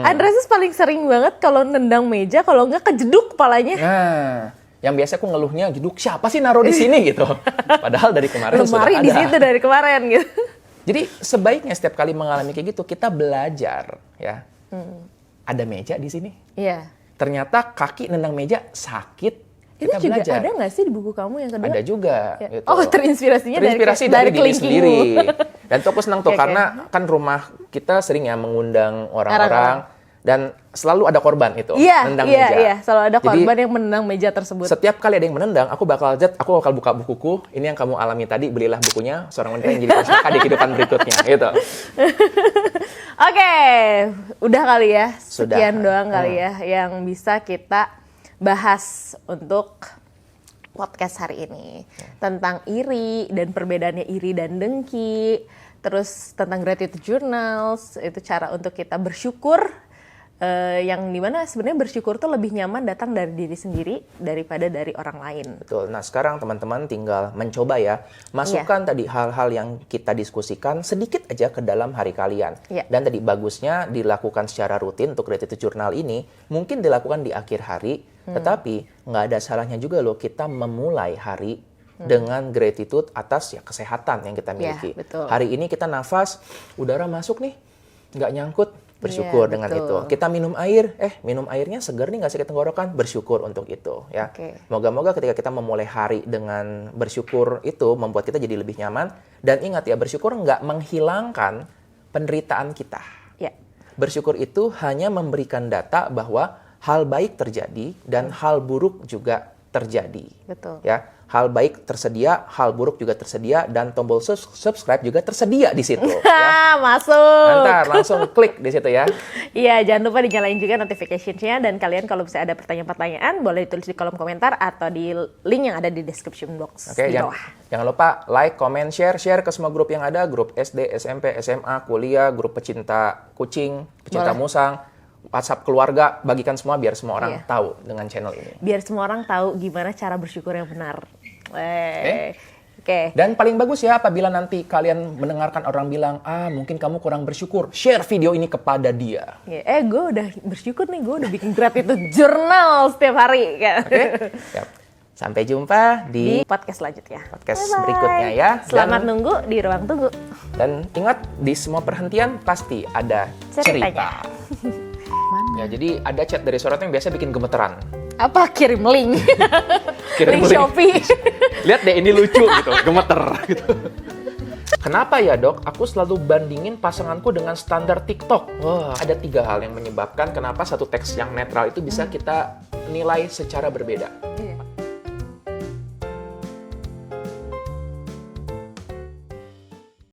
Andreas paling sering banget kalau nendang meja, kalau nggak kejeduk kepalanya. Nah, yang biasa aku ngeluhnya jeduk, siapa sih naruh di sini gitu. Padahal dari kemarin sudah ada. Di situ dari kemarin gitu. Jadi sebaiknya setiap kali mengalami kayak gitu kita belajar ya. Ada meja di sini. Ternyata kaki nendang meja sakit. Itu juga belajar. Ada nggak sih di buku kamu yang kedua? Ada juga. Gitu. Oh, terinspirasi dari diri sendiri. Dan tuh aku senang tuh karena kan rumah kita sering ya mengundang orang-orang dan selalu ada korban itu menendang meja. Iya, selalu ada korban yang menendang meja tersebut. Setiap kali ada yang menendang, aku bakal buka bukuku. Ini yang kamu alami tadi, belilah bukunya Seorang Wanita yang Jadi Pusaka di Kehidupan Berikutnya. Gitu. Oke, udah kali ya. Sekian doang kali ya yang bisa kita bahas untuk podcast hari ini. Tentang iri dan perbedaannya iri dan dengki. Terus tentang gratitude journals, itu cara untuk kita bersyukur yang dimana sebenarnya bersyukur tuh lebih nyaman datang dari diri sendiri daripada dari orang lain. Betul. Nah, sekarang teman-teman tinggal mencoba ya. Masukkan tadi hal-hal yang kita diskusikan sedikit aja ke dalam hari kalian. Dan tadi bagusnya dilakukan secara rutin untuk gratitude journal ini. Mungkin dilakukan di akhir hari. Tetapi nggak ada salahnya juga loh kita memulai hari dengan gratitude atas ya kesehatan yang kita miliki. Betul. Hari ini kita nafas, udara masuk nih, nggak nyangkut. Bersyukur dengan betul. itu. Kita minum air, minum airnya segar nih, nggak sakit tenggorokan, bersyukur untuk itu. Ya, moga-moga ketika kita memulai hari dengan bersyukur itu membuat kita jadi lebih nyaman. Dan ingat ya, bersyukur nggak menghilangkan penderitaan kita. Bersyukur itu hanya memberikan data bahwa hal baik terjadi dan hal buruk juga terjadi. Betul. Ya, hal baik tersedia, hal buruk juga tersedia, dan tombol subscribe juga tersedia di situ. Ya. Masuk. Ntar langsung klik di situ ya. Iya, jangan lupa dinyalain juga notification-nya, dan kalian kalau bisa ada pertanyaan-pertanyaan boleh ditulis di kolom komentar atau di link yang ada di description box di bawah. Jangan lupa like, comment, share ke semua grup yang ada, grup SD, SMP, SMA, kuliah, grup pecinta kucing, pecinta musang, WhatsApp keluarga, bagikan semua biar semua orang tahu dengan channel ini. Biar semua orang tahu gimana cara bersyukur yang benar. Oke. Dan paling bagus ya apabila nanti kalian mendengarkan orang bilang, mungkin kamu kurang bersyukur, share video ini kepada dia. Gue udah bersyukur nih, gue udah bikin gratitude journal setiap hari. Sampai jumpa di podcast selanjutnya. Podcast berikutnya ya. Selamat nunggu di ruang tunggu. Dan ingat, di semua perhentian pasti ada cerita. Ya, jadi ada chat dari Sorot yang biasa bikin gemeteran. Apa? Kirim link. Kirim link Shopee. Lihat deh, ini lucu gitu, gemeter gitu. Kenapa ya dok? Aku selalu bandingin pasanganku dengan standar TikTok. Wah, ada 3 hal yang menyebabkan kenapa satu teks yang netral itu bisa kita nilai secara berbeda.